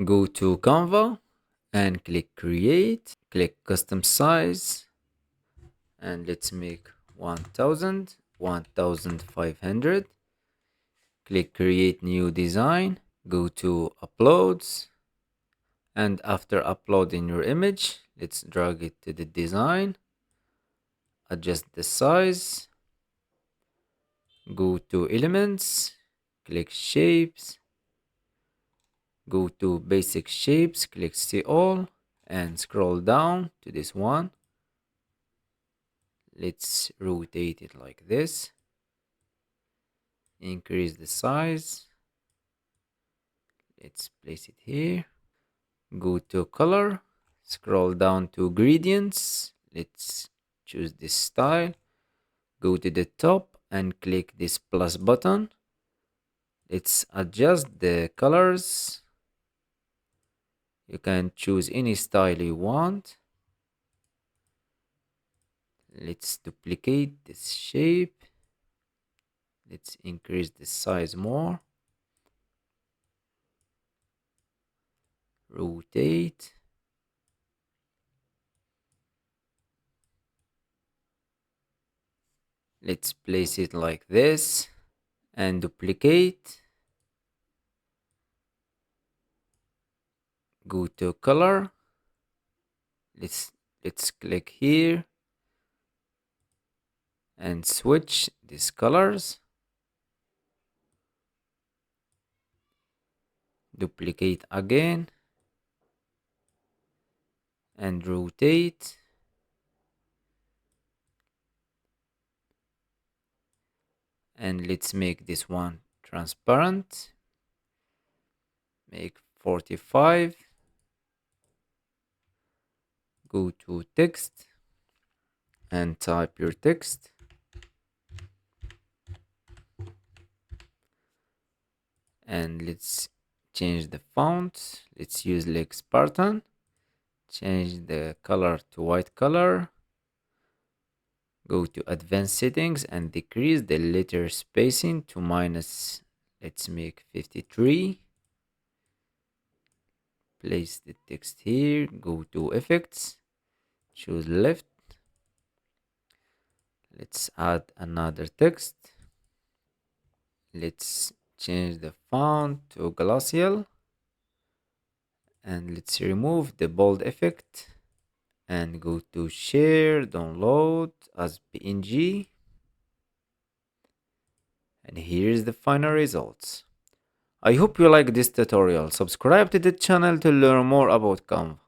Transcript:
Go to Canva and click create, click custom size, and let's make 1000, 1500. Click create new design, go to uploads, and after uploading your image, let's drag it to the design, adjust the size, go to elements, click shapes, go to basic shapes, click see all, and scroll down to this one. Let's rotate it like this, increase the size, let's place it here, go to color, scroll down to gradients, let's choose this style, go to the top and click this plus button. Let's adjust the colors. You can choose any style you want. Let's duplicate this shape. Let's increase the size more. Rotate. Let's place it like this and duplicate. Go to color. Let's click here and switch these colors. Duplicate again and rotate. And let's make this one transparent. Make 45. Go to text and type your text. And let's change the font. Let's use like Spartan. Change the color to white color. Go to advanced settings and decrease the letter spacing to minus, let's make 53. Place the text here, go to effects, choose left. Let's add another text. Let's change the font to glacial and let's remove the bold effect and go to share, download as PNG. And here's the final results. I hope you like this tutorial. Subscribe to the channel to learn more about Canva.